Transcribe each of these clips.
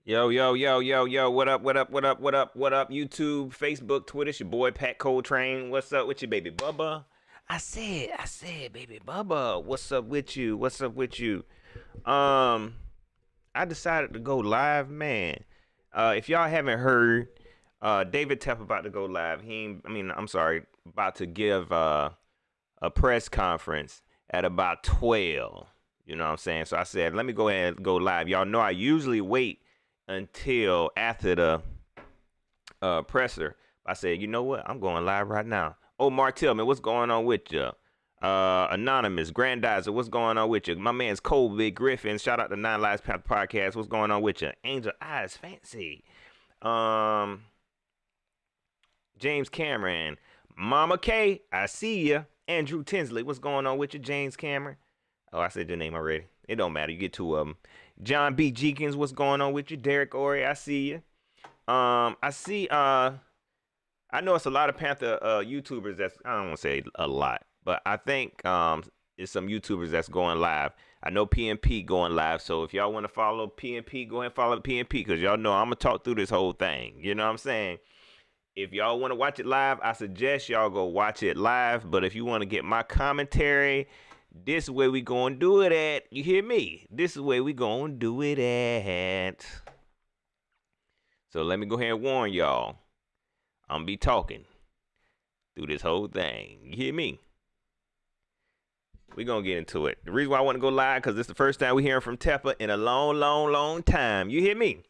Yo, yo, yo, yo, yo, what up, what up, what up, what up, what up, YouTube, Facebook, Twitter, it's your boy Pat Coltrane. What's up with you, baby Bubba? I said, baby Bubba, what's up with you? What's up with you? Um, I decided to go live, man. If y'all haven't heard, David Tepper about to go live. I'm sorry, about to give a press conference at about 12. You know what I'm saying? So I said, let me go ahead and go live. Y'all know I usually wait until after the presser. I said, you know what? I'm going live right now. Oh, Martell, man, what's going on with you? Anonymous, Grandizer, what's going on with you? My man's Colby Griffin. Shout out to Nine Lives Path Podcast. What's going on with you? Angel Eyes Fancy. Um, James Cameron. Mama K, I see ya. Andrew Tinsley, what's going on with you? James Cameron. Oh, I said your name already. It don't matter. You get two of them. John B. Jenkins, what's going on with you? Derek Ori, I see you. I see. I know it's a lot of Panther YouTubers. That's I don't want to say a lot, but I think it's some YouTubers that's going live. I know PNP going live. So if y'all want to follow PNP, go ahead and follow PNP because y'all know I'm gonna talk through this whole thing. You know what I'm saying? If y'all want to watch it live, I suggest y'all go watch it live. But if you want to get my commentary, this is where we gonna do it at. You hear me? This is where we gonna do it at. So let me go ahead and warn y'all. I'm gonna be talking through this whole thing. You hear me? We gonna get into it. The reason why I want to go live because this is the first time we hearing from Tepper in a long, long, long time. You hear me?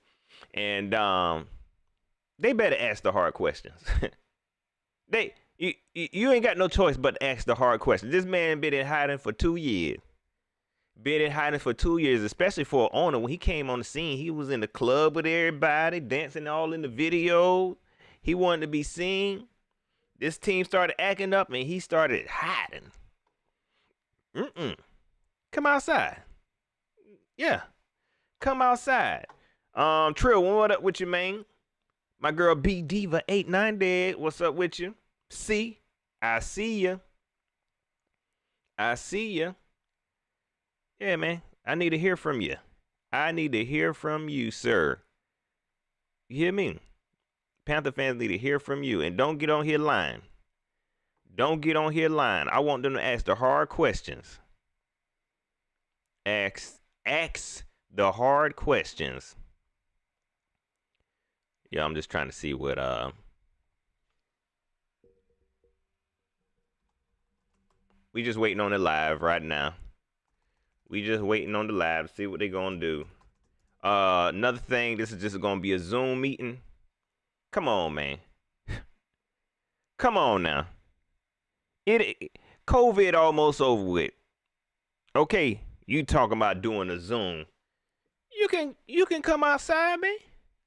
And they better ask the hard questions. You ain't got no choice but to ask the hard questions. This man been in hiding for 2 years. Been in hiding for 2 years, especially for an owner. When he came on the scene, he was in the club with everybody, dancing all in the video. He wanted to be seen. This team started acting up, and he started hiding. Come outside. Yeah, come outside. Trill, what up with you, man? My girl B Diva 89 dead. What's up with you? See, I see ya. I see ya. Yeah, man. I need to hear from you. I need to hear from you, sir. You hear me? Panther fans need to hear from you. And don't get on here lying. Don't get on here lying. I want them to ask the hard questions. Ask the hard questions. Yeah, I'm just trying to see what we just waiting on the live right now. We just waiting on the live to see what they gonna do. Another thing, this is just gonna be a Zoom meeting. Come on, man. Come on now. COVID almost over with. Okay, you talking about doing a Zoom. You can come outside, man.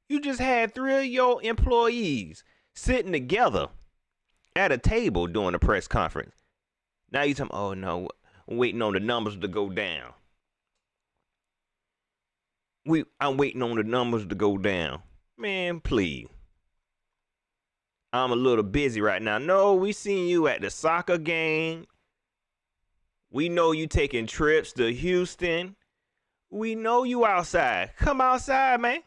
You just had 3 of your employees sitting together at a table during a press conference. Now you talking, oh no, I'm waiting on the numbers to go down. I'm waiting on the numbers to go down. Man, please. I'm a little busy right now. No, we seen you at the soccer game. We know you taking trips to Houston. We know you outside. Come outside, man.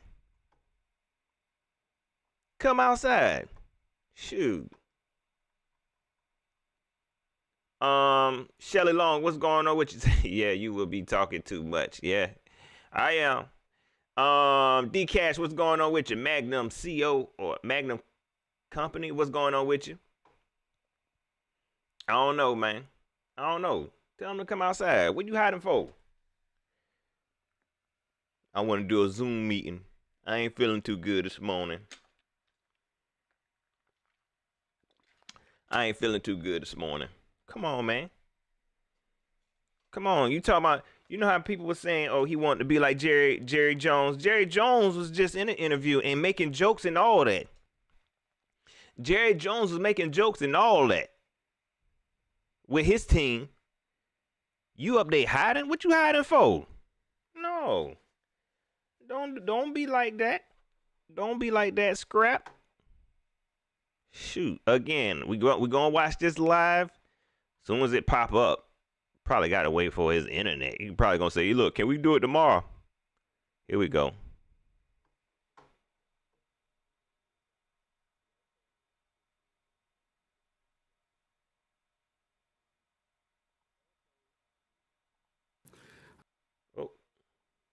Come outside. Shoot. Shelly Long, what's going on with you? Yeah, you will be talking too much. Yeah, I am. D Cash, what's going on with you? Magnum CO or Magnum Company, what's going on with you? I don't know, man. I don't know. Tell them to come outside. What you hiding for? I want to do a Zoom meeting. I ain't feeling too good this morning. I ain't feeling too good this morning. Come on, man. Come on. You talking about, you know how people were saying, oh, he wanted to be like Jerry Jones. Jerry Jones was just in an interview and making jokes and all that. Jerry Jones was making jokes and all that. With his team. You up there hiding? What you hiding for? No. Don't be like that. Don't be like that, Scrap. Shoot. Again, we gonna watch this live. Soon as it pop up, probably gotta wait for his internet. He probably gonna say, look, can we do it tomorrow? Here we go.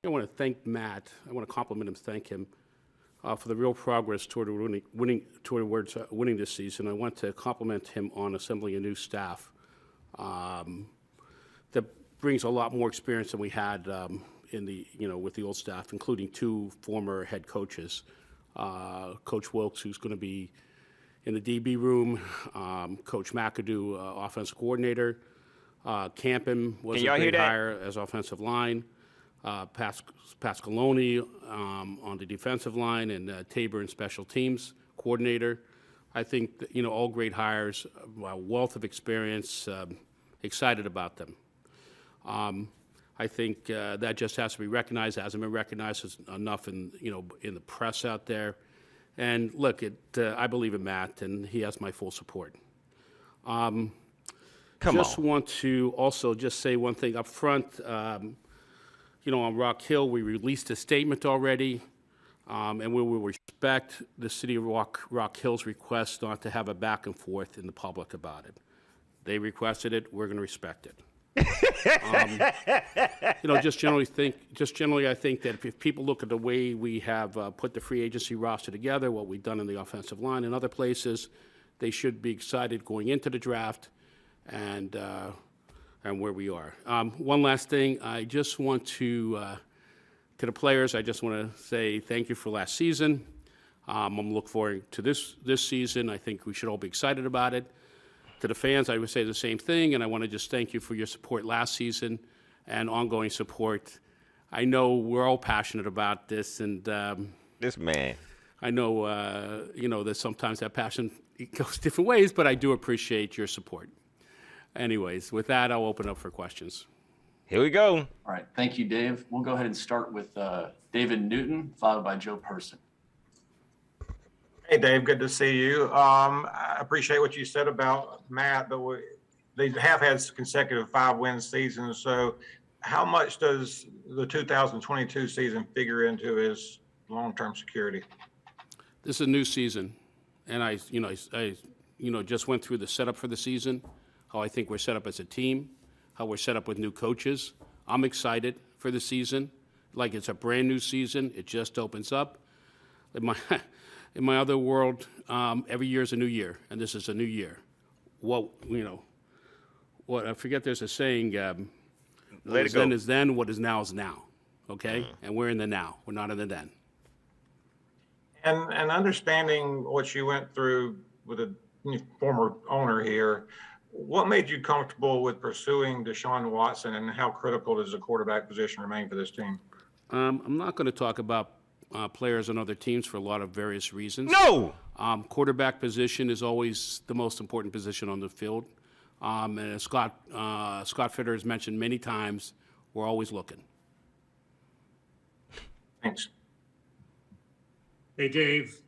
I want to thank Matt. I want to compliment him, thank him for the real progress toward winning this season. I want to compliment him on assembling a new staff that brings a lot more experience than we had with the old staff, including 2 former head coaches. Coach Wilkes, who's going to be in the DB room, Coach McAdoo, offensive coordinator, Campen was a great hire as offensive line, Pascaloni on the defensive line, and Tabor in special teams coordinator. I think that, all great hires, a wealth of experience, excited about them. I think that just has to be recognized. It hasn't been recognized enough in the press out there. And look, I believe in Matt, and he has my full support. Just want to also just say one thing up front. On Rock Hill, we released a statement already, and we will respect the city of Rock Hill's request not to have a back and forth in the public about it. They requested it. We're going to respect it. Just generally, I think that if people look at the way we have put the free agency roster together, what we've done in the offensive line and other places, they should be excited going into the draft and where we are. One last thing, I just want to the players, I just want to say thank you for last season. I'm looking forward to this season. I think we should all be excited about it. To the fans, I would say the same thing, and I want to just thank you for your support last season and ongoing support. I know we're all passionate about this, and this man. I know, that sometimes that passion goes different ways, but I do appreciate your support. Anyways, with that, I'll open up for questions. Here we go. All right. Thank you, Dave. We'll go ahead and start with David Newton, followed by Joe Person. Hey, Dave, good to see you. I appreciate what you said about Matt, but they have had consecutive 5-win seasons. So how much does the 2022 season figure into his long-term security? This is a new season, and I just went through the setup for the season, how I think we're set up as a team, how we're set up with new coaches. I'm excited for the season, like it's a brand new season. It just opens up. In my other world, every year is a new year, and this is a new year. I forget there's a saying, what is then is then, what is now is now, okay? And we're in the now, we're not in the then. And understanding what you went through with a former owner here, what made you comfortable with pursuing Deshaun Watson, and how critical does the quarterback position remain for this team? I'm not going to talk about players on other teams for a lot of various reasons. No! Quarterback position is always the most important position on the field. And as Scott Fitter has mentioned many times, we're always looking. Thanks. Hey, Dave.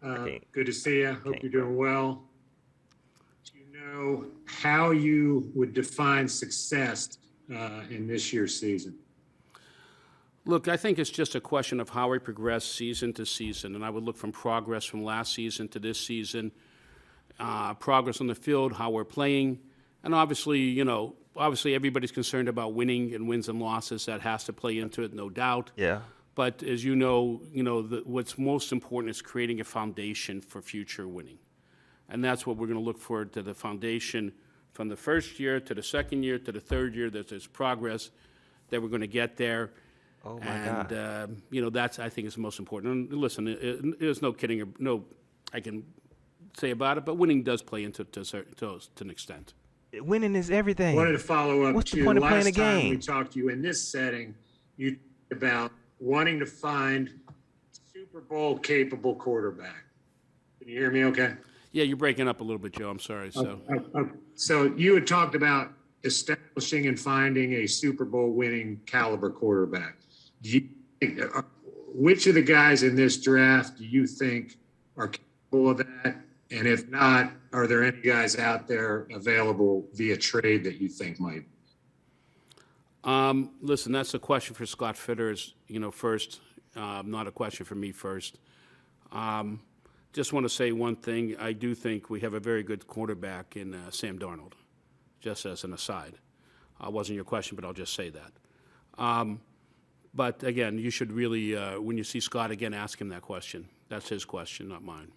Good to see you. Hope you're doing well. Do you know how you would define success in this year's season? Look, I think it's just a question of how we progress season to season, and I would look from progress from last season to this season, progress on the field, how we're playing, and obviously everybody's concerned about winning and wins and losses. That has to play into it, no doubt. Yeah. But as what's most important is creating a foundation for future winning, and that's what we're going to look for, to the foundation from the first year to the second year to the third year. That there's progress, that we're going to get there. Oh my God. That's, I think, is the most important. And listen, there's no kidding, I can say about it, but winning does play into to an extent. Winning is everything. I wanted to follow up. What's the point of playing a last time game? we talked to you in this setting, you talked about wanting to find Super Bowl capable quarterback. Can you hear me okay? Yeah, you're breaking up a little bit, Joe. I'm sorry. So, So you had talked about establishing and finding a Super Bowl winning caliber quarterback. Do you think, which of the guys in this draft do you think are capable of that? And if not, are there any guys out there available via trade that you think might? Listen, that's a question for Scott Fitter, first, not a question for me first. Just want to say one thing. I do think we have a very good quarterback in Sam Darnold, just as an aside. Wasn't your question, but I'll just say that. But again, you should really, when you see Scott again, ask him that question. That's his question, not mine.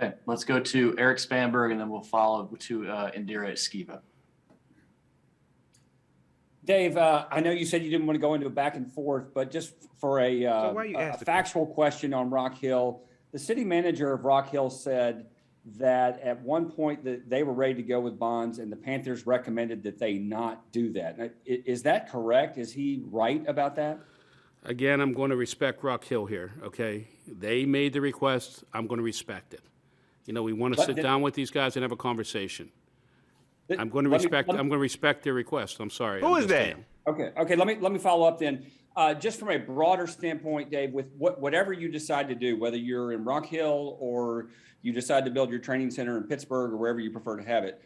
Okay, let's go to Eric Spanberg, and then we'll follow to Indira Esquiva. Dave, I know you said you didn't want to go into a back and forth, but just for a factual question on Rock Hill, the city manager of Rock Hill said that at one point that they were ready to go with bonds and the Panthers recommended that they not do that. Now, is that correct? Is he right about that? Again, I'm going to respect Rock Hill here, okay? They made the request. I'm going to respect it. You know, we want to sit down with these guys and have a conversation. I'm going to respect their request. I'm sorry. Who is that? Okay. Let me follow up then. Just from a broader standpoint, Dave, with whatever you decide to do, whether you're in Rock Hill or you decide to build your training center in Pittsburgh or wherever you prefer to have it,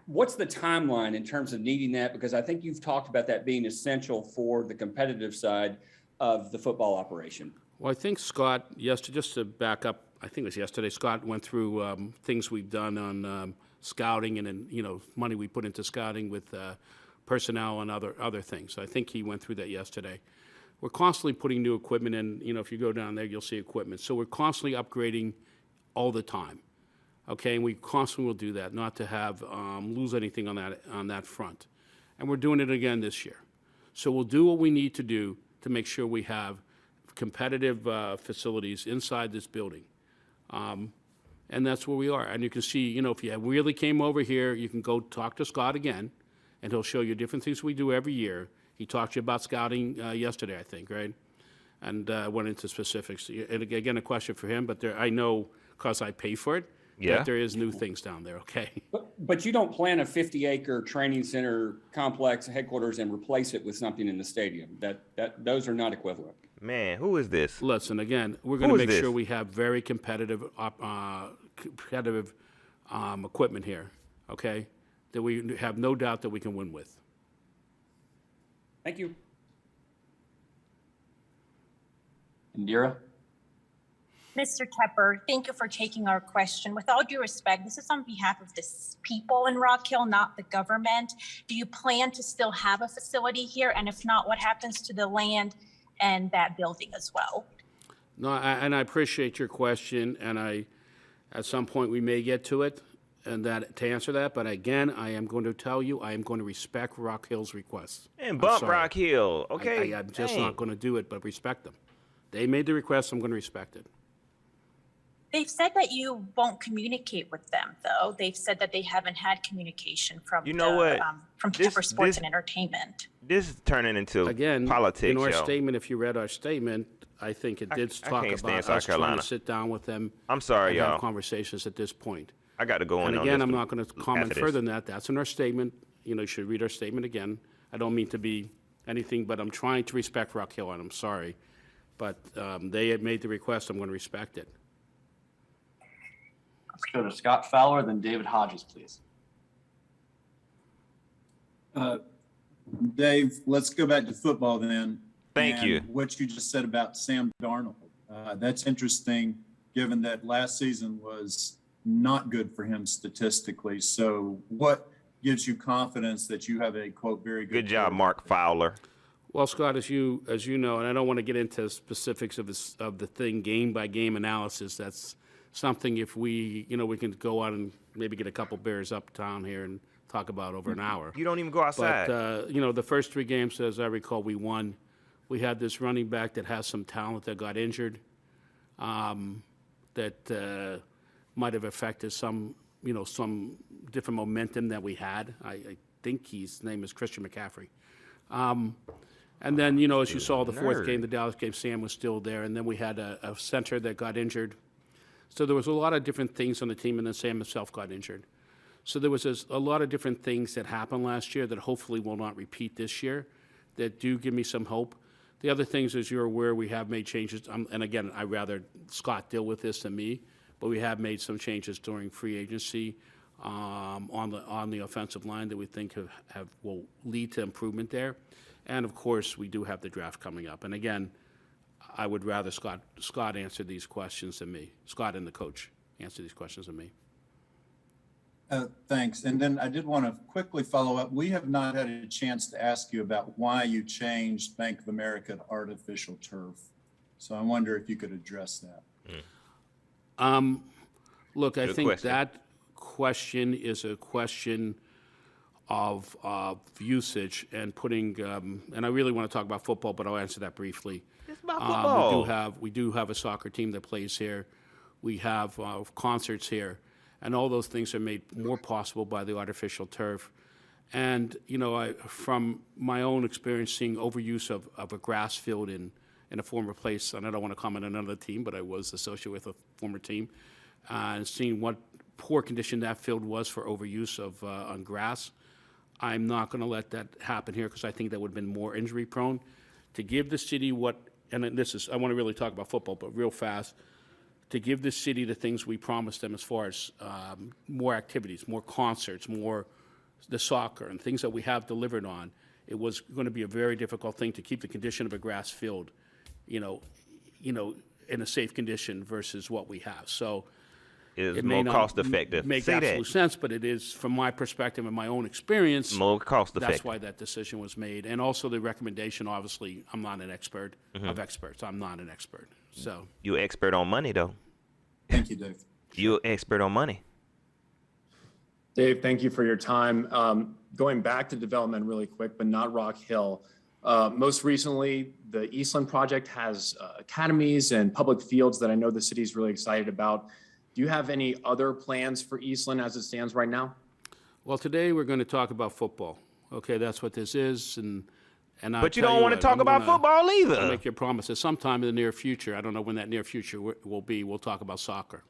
what's the timeline in terms of needing that? Because I think you've talked about that being essential for the competitive side of the football operation. Well, I think Scott, just to back up, I think it was yesterday, Scott went through things we've done on scouting and money we put into scouting with personnel and other things. So I think he went through that yesterday. We're constantly putting new equipment in. If you go down there, you'll see equipment. So we're constantly upgrading all the time. Okay, and we constantly will do that, not to have lose anything on that front. And we're doing it again this year. So we'll do what we need to do to make sure we have competitive facilities inside this building. And that's where we are. And you can see, if you really came over here, you can go talk to Scott again, and he'll show you different things we do every year. He talked to you about scouting yesterday, I think, right? And went into specifics. And again, a question for him, but I know, because I pay for it, that there is new things down there, okay? But you don't plan a 50-acre training center complex headquarters and replace it with something in the stadium. Those are not equivalent. Man, who is this? Listen, again, we're going to make sure we have very competitive equipment here, okay? That we have no doubt that we can win with. Thank you. Indira? Mr. Tepper, thank you for taking our question. With all due respect, this is on behalf of the people in Rock Hill, not the government. Do you plan to still have a facility here? And if not, what happens to the land and that building as well? No, and I appreciate your question, and at some point we may get to it, and to answer that. But again, I am going to tell you, I am going to respect Rock Hill's requests. And bump Rock Hill, okay? I'm just not going to do it, but respect them. They made the request, I'm going to respect it. They've said that you won't communicate with them, though. They've said that they haven't had communication from from Tepper Sports and Entertainment. This is turning into politics. In our statement, if you read our statement, I think it did talk about us trying to sit down with them. I'm sorry, y'all. Have conversations at this point. I got to go on. And again, I'm not going to comment further than that. That's in our statement. You should read our statement again. I don't mean to be anything, but I'm trying to respect Rock Hill, and I'm sorry. But they had made the request. I'm going to respect it. Let's go to Scott Fowler, then David Hodges, please. Dave, let's go back to football then. Thank you. What you just said about Sam Darnold. That's interesting, given that last season was not good for him statistically. So what gives you confidence that you have a, quote, very good job, Mark Fowler? Well, Scott, as you know, and I don't want to get into specifics of the thing, game-by-game analysis, that's something if we can go out and maybe get a couple beers uptown here and talk about over an hour. You don't even go outside. But, the first 3 games, as I recall, we won. We had this running back that has some talent that got injured that might have affected some different momentum that we had. I think his name is Christian McCaffrey. And then, as you saw the 4th game, the Dallas game, Sam was still there. And then we had a center that got injured. So there was a lot of different things on the team, and then Sam himself got injured. So there was a lot of different things that happened last year that hopefully will not repeat this year that do give me some hope. The other things, as you're aware, we have made changes. And again, I'd rather Scott deal with this than me, but we have made some changes during free agency on the offensive line that we think will lead to improvement there. And, of course, we do have the draft coming up. And, again, I would rather Scott answer these questions than me. Scott and the coach answer these questions than me. Thanks. And then I did want to quickly follow up. We have not had a chance to ask you about why you changed Bank of America to artificial turf. So I wonder if you could address that. Look, I Good think question. that question is a question of usage and putting, and I really want to talk about football, but I'll answer that briefly. It's about football. We do have a soccer team that plays here. We have concerts here, and all those things are made more possible by the artificial turf. And from my own experience, seeing overuse of a grass field in a former place, and I don't want to comment on another team, but I was associated with a former team, and seeing what poor condition that field was for overuse of on grass. I'm not going to let that happen here because I think that would have been more injury prone. To give the city I want to really talk about football, but real fast, to give the city the things we promised them as far as more activities, more concerts, more the soccer and things that we have delivered on, it was going to be a very difficult thing to keep the condition of a grass field, in a safe condition versus what we have. So It's it more may not cost effective. make Say absolute that. sense, but it is, from my perspective and my own experience, More cost that's effective. why that decision was made. And also the recommendation, obviously, I'm not an expert of experts. I'm not an expert. So You're an expert on money, though. Thank you, Dave. You're an expert on money. Dave, thank you for your time. Going back to development really quick, but not Rock Hill. Most recently, the Eastland project has academies and public fields that I know the city's really excited about. Do you have any other plans for Eastland as it stands right now? well, today we're going to talk about football. Okay, that's what this is. And I'll But you tell don't want to what, talk I'm about gonna- football I'll either. make you a promise that sometime in the near future, I don't know when that near future will be, we'll talk about soccer.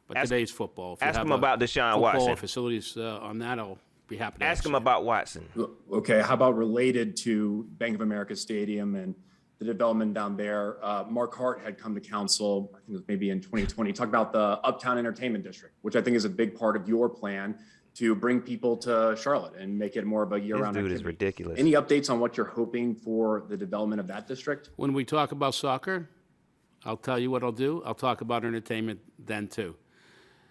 But Ask- today's football. If you ask have him about Deshaun football Watson. facilities on that, I'll be happy to Ask answer him you. about Watson. Okay, how about related to Bank of America Stadium and the development down there? Mark Hart had come to council, I think it was maybe in 2020, talk about the Uptown Entertainment District, which I think is a big part of your plan to bring people to Charlotte and make it more of a This year-round dude activity. is ridiculous. Any updates on what you're hoping for the development of that district? When we talk about soccer, I'll tell you what I'll do. I'll talk about entertainment then too.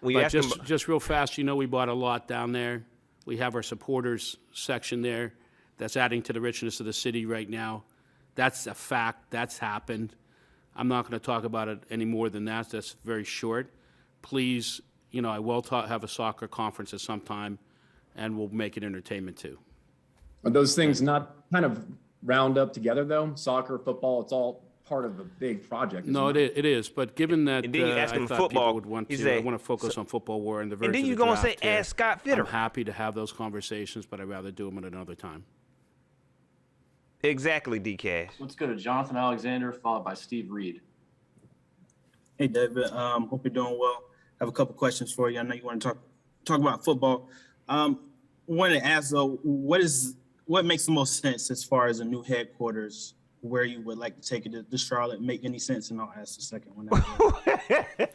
When you But ask him just real fast, we bought a lot down there. We have our supporters section there. That's adding to the richness of the city right now. That's a fact. That's happened. I'm not going to talk about it any more than that. That's very short. Please, I will have a soccer conference at some time, and we'll make it entertainment too. Are those things not kind of round up together though? Soccer, football, it's all part of a big project. isn't No, it is. But given that And then you ask I him thought football, people would want he to, say, I want to focus on football war and the verge and then of you the gonna say, draft here. ask Scott Fitter. I'm happy to have those conversations, but I'd rather do them at another time. Exactly, D-Cash. Let's go to Jonathan Alexander, followed by Steve Reed. Hey, David. Hope you're doing well. I have a couple questions for you. I know you want to talk about football. Wanted to ask though, what makes the most sense as far as a new headquarters, where you would like to take it to Charlotte? Make any sense? And I'll ask the second one.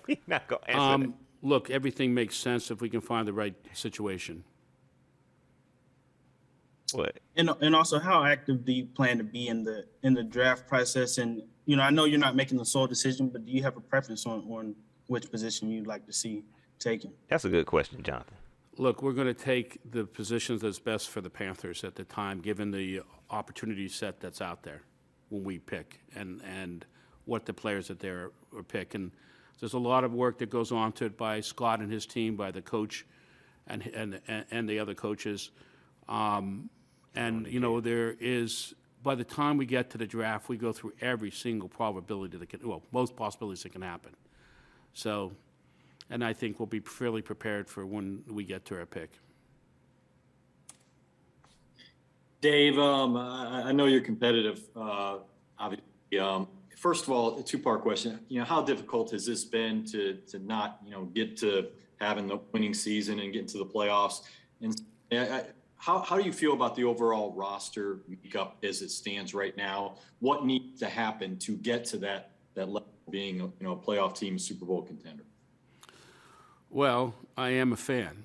He's not gonna answer that. Look, everything makes sense if we can find the right situation. What? And also, how active do you plan to be in the draft process? And I know you're not making the sole decision, but do you have a preference on which position you'd like to see taken? That's a good question, Jonathan. Look, we're going to take the positions that's best for the Panthers at the time, given the opportunity set that's out there when we pick and what the players that they're pick. And there's a lot of work that goes on to it by Scott and his team, by the coach and the other coaches. There is, by the time we get to the draft, we go through every single probability most possibilities that can happen. So, and I think we'll be fairly prepared for when we get to our pick. Dave, I know you're competitive, obviously. First of all, a two-part question. How difficult has this been to not, get to having the winning season and getting to the playoffs? And how do you feel about the overall roster makeup as it stands right now? What needs to happen to get to that level of being, a playoff team, Super Bowl contender? Well, I am a fan.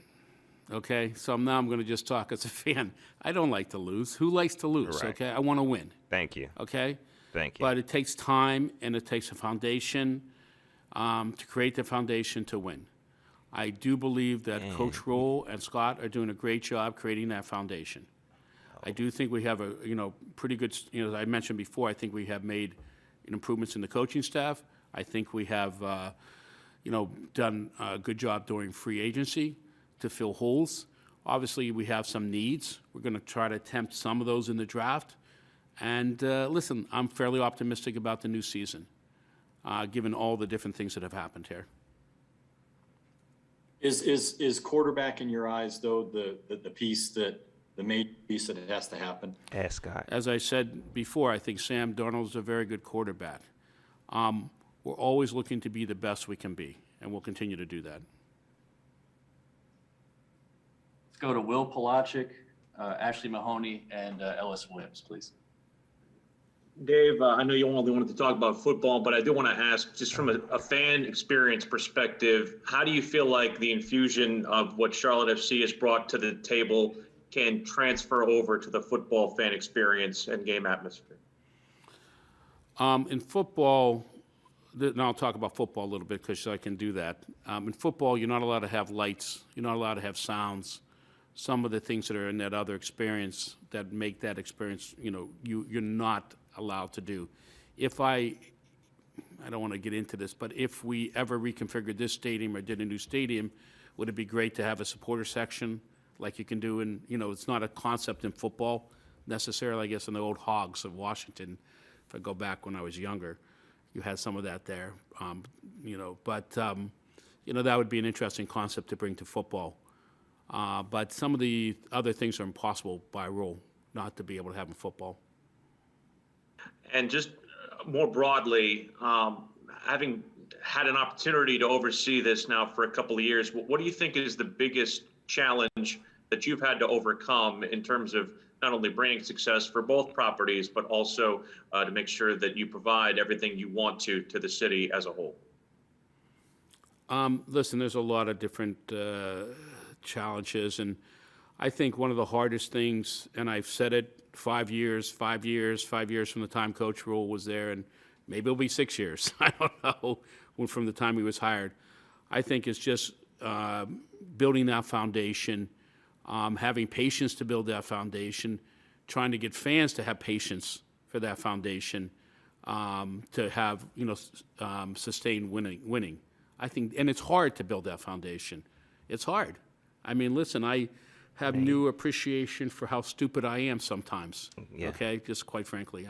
Okay, so now I'm going to just talk as a fan. I don't like to lose. Who likes to lose? Right. Okay, I want to win. Thank you. Okay, Thank you. but it takes time and it takes a foundation to create the foundation to win. I do believe that Coach Roll and Scott are doing a great job creating that foundation. I do think we have a, pretty good, as I mentioned before, I think we have made improvements in the coaching staff. I think we have, done a good job during free agency to fill holes. Obviously, we have some needs. We're going to try to attempt some of those in the draft. And listen, I'm fairly optimistic about the new season, given all the different things that have happened here. Is quarterback in your eyes, though, the piece that, the main piece that has to happen? Ask Scott. As I said before, I think Sam Darnold is a very good quarterback. We're always looking to be the best we can be, and we'll continue to do that. Let's go to Will Palachik, Ashley Mahoney, and Ellis Williams, please. Dave, I know you only wanted to talk about football, but I do want to ask, just from a fan experience perspective, how do you feel like the infusion of what Charlotte FC has brought to the table can transfer over to the football fan experience and game atmosphere? In football, and I'll talk about football a little bit because I can do that. In football, you're not allowed to have lights. You're not allowed to have sounds. Some of the things that are in that other experience that make that experience, you're not allowed to do. If I don't want to get into this, but if we ever reconfigured this stadium or did a new stadium, would it be great to have a supporter section like you can do in, it's not a concept in football necessarily, I guess, in the old Hogs of Washington. If I go back when I was younger, you had some of that there, but that would be an interesting concept to bring to football. But some of the other things are impossible by rule not to be able to have in football. And just more broadly, having had an opportunity to oversee this now for a couple of years, what do you think is the biggest challenge that you've had to overcome in terms of not only bringing success for both properties, but also to make sure that you provide everything you want to the city as a whole? Listen, there's a lot of different challenges, and I think one of the hardest things, and I've said it 5 years from the time Coach Rule was there, and maybe it'll be 6 years, I don't know, from the time he was hired. I think it's just building that foundation, having patience to build that foundation, trying to get fans to have patience for that foundation, to have, sustained winning. I think, and it's hard to build that foundation. It's hard. I mean, listen, I have new appreciation for how stupid I am sometimes. Yeah. Okay, just quite frankly.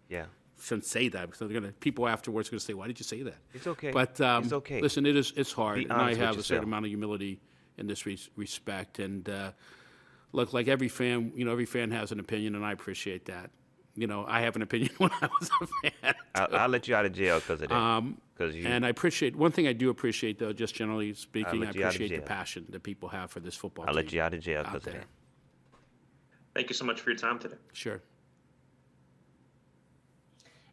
Yeah. Shouldn't say that because people afterwards are going to say, "Why did you say that?" It's okay. But it's okay. Listen, it's hard, Be and I honest with have a certain yourself. amount of humility in this respect. And look, like every fan, every fan has an opinion, and I appreciate that. I have an opinion when I was a fan. I'll let you out of jail because of that. And I appreciate one thing I do appreciate, though, just generally speaking, I let you out of appreciate the jail. passion that people have for this football I'll team. let you out of jail out because of there. that. Thank you so much for your time today. Sure.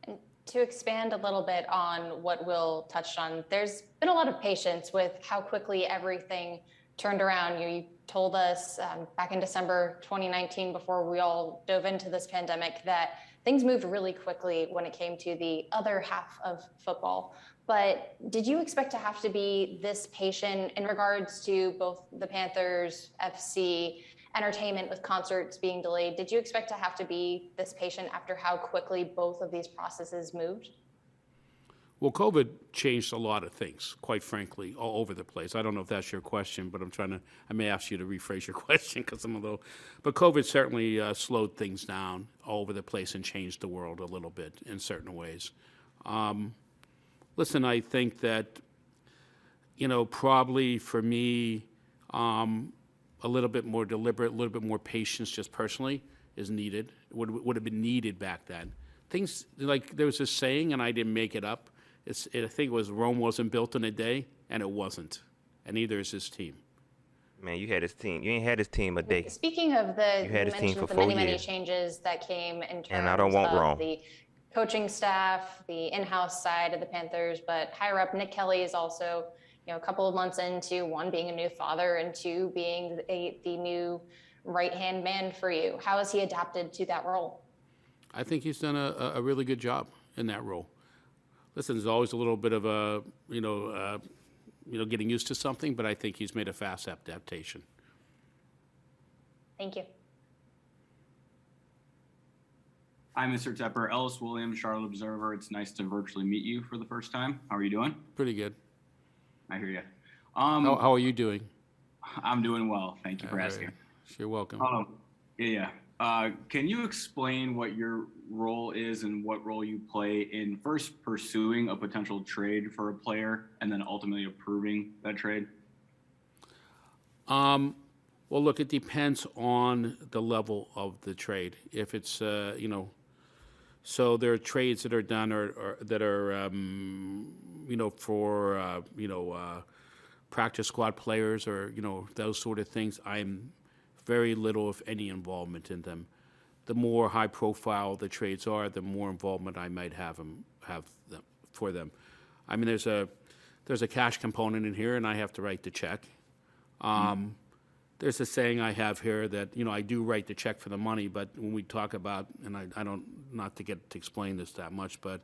And to expand a little bit on what Will touched on, there's been a lot of patience with how quickly everything turned around. You told us back in December 2019, before we all dove into this pandemic, that things moved really quickly when it came to the other half of football. But did you expect to have to be this patient in regards to both the Panthers, FC, entertainment with concerts being delayed? Did you expect to have to be this patient after how quickly both of these processes moved? Well, COVID changed a lot of things, quite frankly, all over the place. I don't know if that's your question, but I may ask you to rephrase your question because I'm a little, but COVID certainly slowed things down all over the place and changed the world a little bit in certain ways. Listen, I think that, probably for me, a little bit more deliberate, a little bit more patience just personally is needed, would have been needed back then. Things, like there was this saying, and I didn't make it up, I think it was Rome wasn't built in a day, and it wasn't, and neither is his team. Man, you had his team. You ain't had his team a day. Speaking of the, You had his team mentioned for the 4 many years. changes that came in terms And I don't want of Rome. the coaching staff, the in-house side of the Panthers, but higher up, Nick Kelly is also, a couple of months into, one, being a new father, and two, being the new right-hand man for you. How has he adapted to that role? I think he's done a really good job in that role. Listen, there's always a little bit of a, getting used to something, but I think he's made a fast adaptation. Thank you. Hi, Mr. Tepper. Ellis Williams, Charlotte Observer. It's nice to virtually meet you for the first time. How are you doing? Pretty good. I hear you. How are you doing? I'm doing well. Thank you for asking. You're welcome. Can you explain what your role is and what role you play in first pursuing a potential trade for a player and then ultimately approving that trade? Well, look, it depends on the level of the trade. If it's, so there are trades that are done or that are, for, practice squad players or, those sort of things. I'm very little, if any, involvement in them. The more high profile the trades are, the more involvement I might have for them. I mean, there's a cash component in here, and I have to write the check. There's a saying I have here that, I do write the check for the money, but when we talk about, and I don't, not to get to explain this that much, but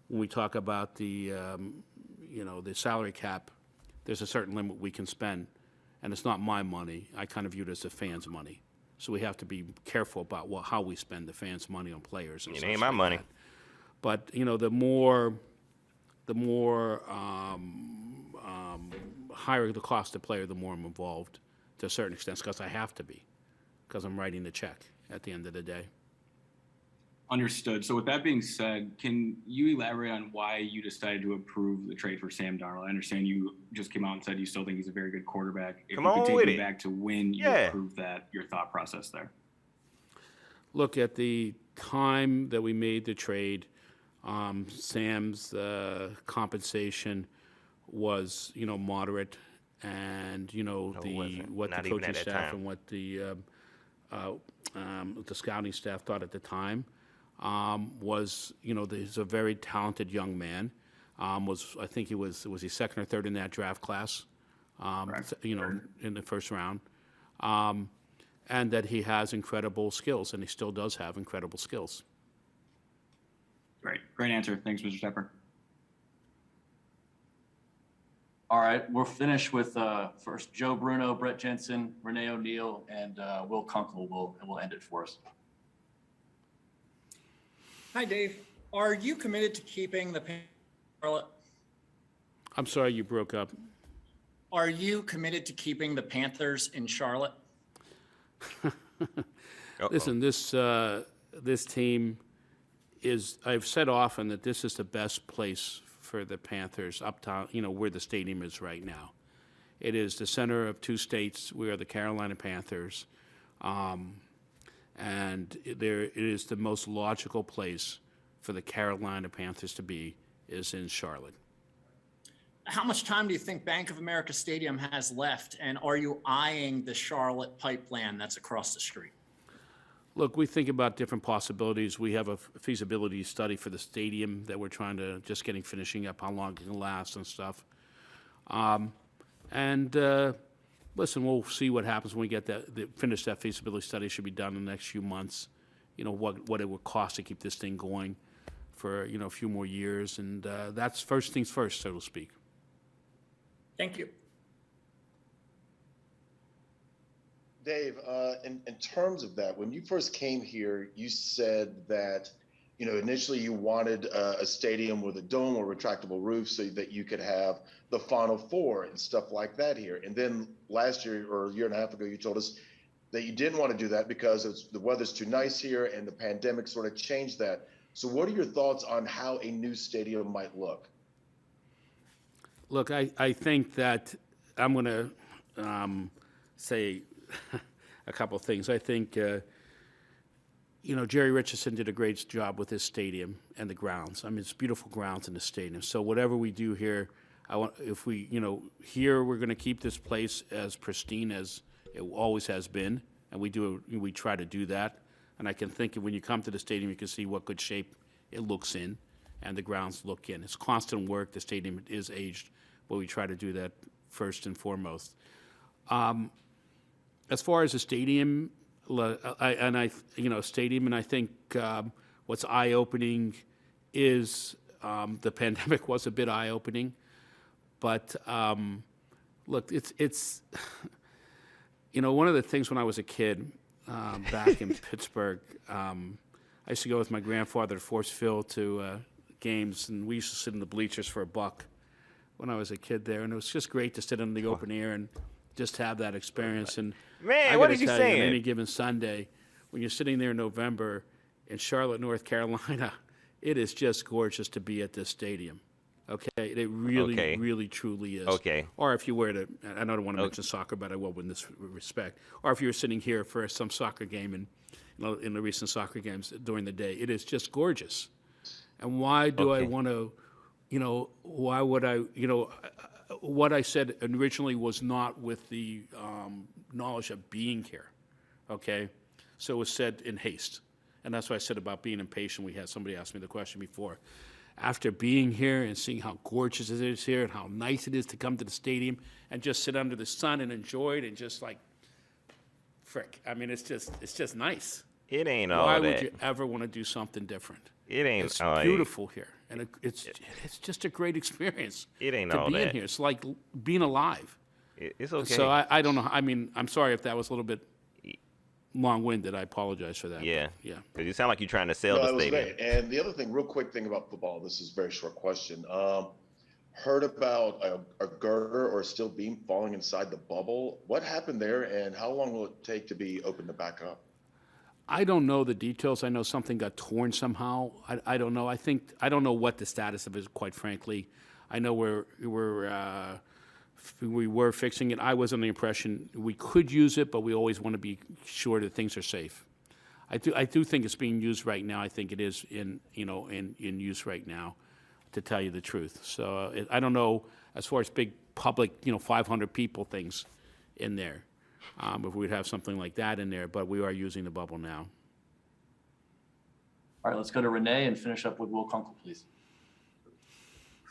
when we talk about the, the salary cap, there's a certain limit we can spend, and it's not my money. I kind of view it as the fans' money. So we have to be careful about how we spend the fans' money on players. And it ain't my money. That. But, the more higher the cost of player, the more I'm involved to a certain extent, because I have to be, because I'm writing the check at the end of the day. Understood. So with that being said, can you elaborate on why you decided to approve the trade for Sam Darnold? I understand you just came out and said you still think he's a very good quarterback. If Come you on could with take me it. back to when you approved that, your thought process there. Look, at the time that we made the trade, Sam's compensation was, moderate, and what the coaching staff and what the scouting staff thought at the time was, he's a very talented young man. I think he was he second or third in that draft class, in the first round, and that he has incredible skills, and he still does have incredible skills. Great answer. Thanks, Mr. Tepper. All right, we'll finish with first Joe Bruno, Brett Jensen, Renee O'Neill, and Will Kunkel will end it for us. Hi, Dave. Are you committed to keeping the Charlotte? I'm sorry, you broke up. Are you committed to keeping the Panthers in Charlotte? Listen, this team is, I've said often that this is the best place for the Panthers, Uptown, where the stadium is right now. It is the center of two states. We are the Carolina Panthers. And it is the most logical place for the Carolina Panthers to be is in Charlotte. How much time do you think Bank of America Stadium has left? And are you eyeing the Charlotte pipeline that's across the street? Look, we think about different possibilities. We have a feasibility study for the stadium that we're trying to finishing up, how long it can last and stuff. Listen, we'll see what happens when we get finish that feasibility study. Should be done in the next few months. What it would cost to keep this thing going for a few more years, and that's first things first, so to speak. Thank you. Dave, in terms of that, when you first came here, you said that, initially you wanted a stadium with a dome or retractable roof so that you could have the Final Four and stuff like that here. And then last year or a year and a half ago, you told us that you didn't want to do that because the weather's too nice here and the pandemic sort of changed that. So what are your thoughts on how a new stadium might look? Look, I think that I'm going to say a couple of things. I think, Jerry Richardson did a great job with this stadium and the grounds. I mean, it's beautiful grounds in the stadium. So whatever we do here, here we're going to keep this place as pristine as it always has been, and we try to do that. And I can think when you come to the stadium, you can see what good shape it looks in, and the grounds look in. It's constant work. The stadium is aged, but we try to do that first and foremost. As far as the stadium, I think what's eye-opening is the pandemic was a bit eye-opening, But look, it's one of the things when I was a kid back in Pittsburgh, I used to go with my grandfather to Forest Field to games, and we used to sit in the bleachers for $1 when I was a kid there, and it was just great to sit in the open air and just have that experience. And Man, I what gotta are you tell saying? on any given Sunday, when you're sitting there in November in Charlotte, North Carolina, it is just gorgeous to be at this stadium. Okay, it really, really, truly is. Okay. Or if you were to, I don't want to mention soccer, but I will in this respect. Or if you were sitting here for some soccer game in the recent soccer games during the day, it is just gorgeous. And why do I want to, why would I, what I said originally was not with the knowledge of being here, okay? So it was said in haste. And that's what I said about being impatient. We had somebody ask me the question before. After being here and seeing how gorgeous it is here and how nice it is to come to the stadium and just sit under the sun and enjoy it and just like, frick, I mean, it's just nice. It ain't all Why that. would you ever want to do something different? It ain't. It's beautiful here, and it's just a great experience. It ain't to all be in that. here. It's like being alive. It's okay. So I don't know. I mean, I'm sorry if that was a little bit long-winded. I apologize for that. Yeah. Yeah. Because you sound like you're trying to sell No, the that was stadium. great. And the other thing, real quick thing about football, this is a very short question. Heard about a girder or a steel beam falling inside the bubble. What happened there, and how long will it take to be opened to back up? I don't know the details. I know something got torn somehow. I don't know. I don't know what the status of it is, quite frankly. I know we were fixing it. I was under the impression we could use it, but we always want to be sure that things are safe. I do think it's being used right now. I think it is in use right now, to tell you the truth. So I don't know as far as big public, 500 people things in there. If we'd have something like that in there, but we are using the bubble now. All right, let's go to Renee and finish up with Will Kunkel, please.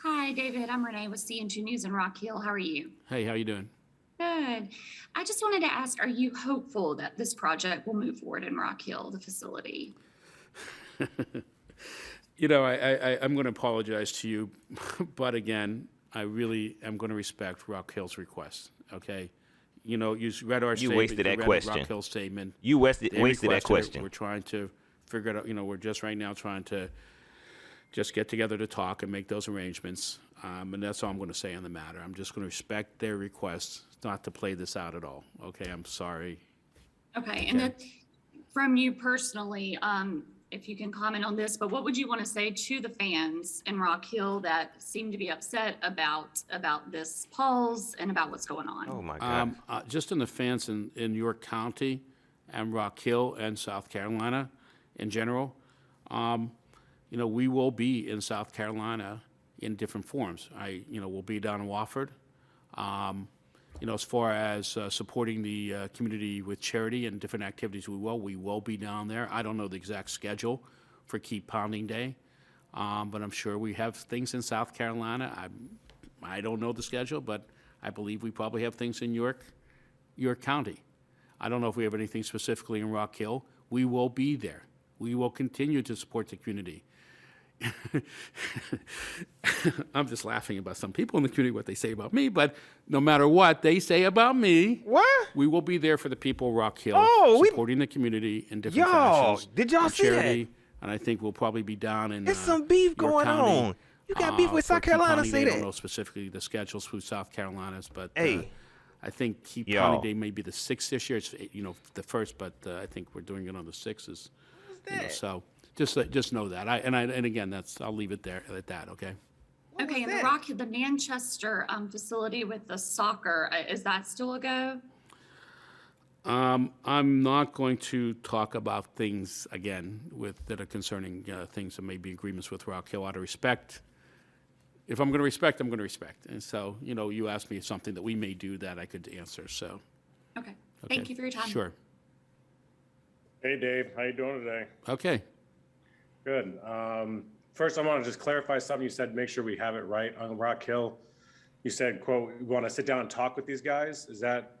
Hi, David. I'm Renee with CN2 News in Rock Hill. How are you? Hey, how you doing? Good. I just wanted to ask, are you hopeful that this project will move forward in Rock Hill, the facility? I'm going to apologize to you, but again, I really am going to respect Rock Hill's request, okay? You read our statement. You wasted that question. Rock Hill's statement. You wasted that requested question. We're trying to figure it out. We're just right now trying to just get together to talk and make those arrangements. And that's all I'm going to say on the matter. I'm just going to respect their request not to play this out at all. Okay, I'm sorry. Okay, and then from you personally, if you can comment on this, but what would you want to say to the fans in Rock Hill that seem to be upset about this pause and about what's going on? Oh my God. Just in the fans in York County and Rock Hill and South Carolina in general, we will be in South Carolina in different forms. We'll be down in Wofford. As far as supporting the community with charity and different activities, we will be down there. I don't know the exact schedule for Keep Pounding Day, but I'm sure we have things in South Carolina. I don't know the schedule, but I believe we probably have things in York County. I don't know if we have anything specifically in Rock Hill. We will be there. We will continue to support the community. I'm just laughing about some people in the community, what they say about me, but no matter what they say about me, we will be there for the people of Rock Hill, supporting the community in different fashions. Did y'all in see charity, that? And I think we'll probably be down in There's some beef York going County, on. You got beef with for South Keep Carolina, Pounding say Day. I don't that. know specifically the schedules for South Carolina's, but Hey. I think Keep Yo. Pounding Day may be the 6th this year. It's the 1st, but I think we're doing it on the 6th. So just know that. And again, I'll leave it there at that. Okay. Okay, and the Manchester facility with the soccer, is that still a go? I'm not going to talk about things again that are concerning things that may be agreements with Rock Hill out of respect. If I'm going to respect, I'm going to respect. And so, you asked me something that we may do that I could answer. So. Okay. Thank you for your time. Sure. Hey, Dave. How you doing today? Okay. Good. First, I want to just clarify something you said. Make sure we have it right on Rock Hill. You said, "quote We want to sit down and talk with these guys." Is that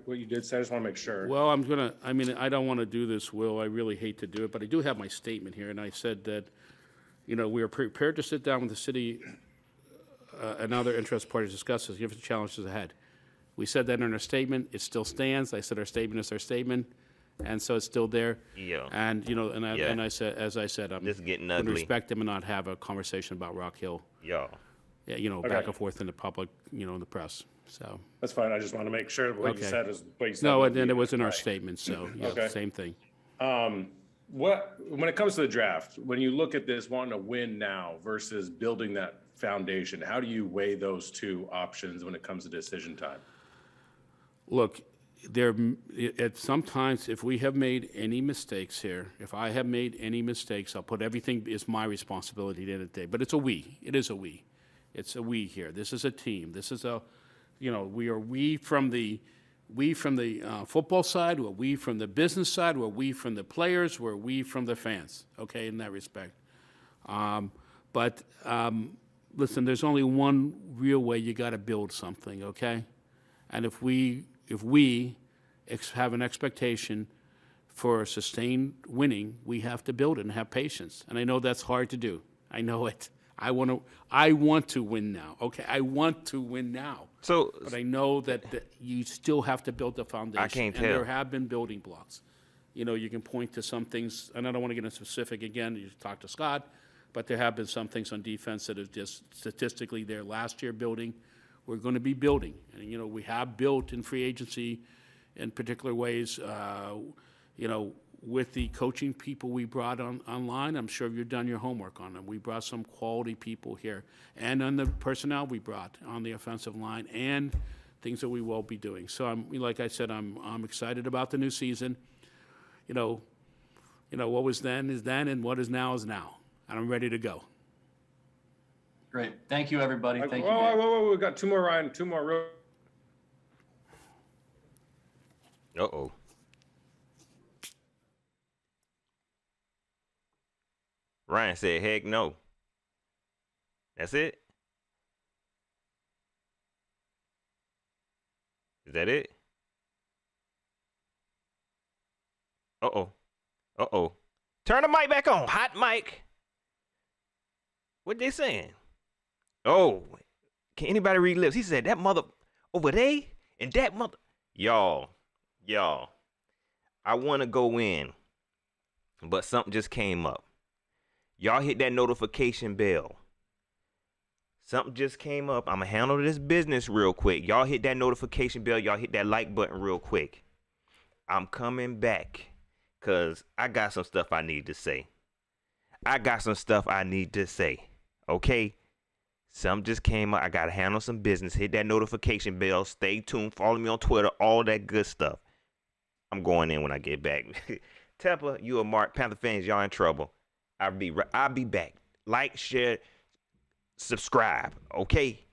what you did say? I just want to make sure. Well, I don't want to do this, Will. I really hate to do it, but I do have my statement here, and I said that, we are prepared to sit down with the city another interested party to discuss is given the challenges ahead. We said that in our statement. It still stands. I said our statement is our statement, and so it's still there. Yeah. And you know, and I said, as I said, I'm This getting going to ugly. respect them and not have a conversation about Rock Hill. Yeah. Yeah, you know, Okay. back and forth in the public, you know, in the press. So. That's fine. I just want to make sure what you Okay. said is what you said. No, was and then it the- was in our right. statement. So yeah, Okay. same thing. When it comes to the draft, when you look at this wanting to win now versus building that foundation, how do you weigh those two options when it comes to decision time? Look, sometimes if we have made any mistakes here, if I have made any mistakes, I'll put everything is my responsibility at the end of the day. But it's a we. It is a we. It's a we here. This is a team. This is a, you know, we from the football side, we're we from the business side, we're we from the players, we're we from the fans. Okay, in that respect. Listen, there's only one real way you got to build something. Okay, and if we have an expectation for sustained winning, we have to build it and have patience. And I know that's hard to do. I know it. I want to win now. Okay, I want to win now. But I know that you still have to build the foundation. I can't and tell. there have been building blocks. You know, you can point to some things, and I don't want to get into specific again. You talk to Scott, but there have been some things on defense that are just statistically there last year building. We're going to be building, and you know, we have built in free agency in particular ways. You know, with the coaching people we brought online, I'm sure you've done your homework on them. We brought some quality people here, and on the personnel we brought on the offensive line, and things that we will be doing. So like I said, I'm excited about the new season. You know, what was then is then, and what is now is now, and I'm ready to go. Great. Thank you, everybody. Thank you. Whoa, Dave. whoa, whoa, we got two more, Ryan. Two more real. Uh-oh. Ryan said, heck no. That's it? Is that it? Uh-oh. Uh-oh. Turn the mic back on. Hot mic. What they saying? Oh. Can anybody read lips? He said, that mother over there and that mother. Y'all. I want to go in, but something just came up. Y'all hit that notification bell. Something just came up. I'm going to handle this business real quick. Y'all hit that notification bell. Y'all hit that like button real quick. I'm coming back because I got some stuff I need to say. Okay? Something just came up. I got to handle some business. Hit that notification bell. Stay tuned. Follow me on Twitter. All that good stuff. I'm going in when I get back. Tepper, you and Mark, Panther fans, y'all in trouble. I'll be back. Like, share, subscribe. Okay?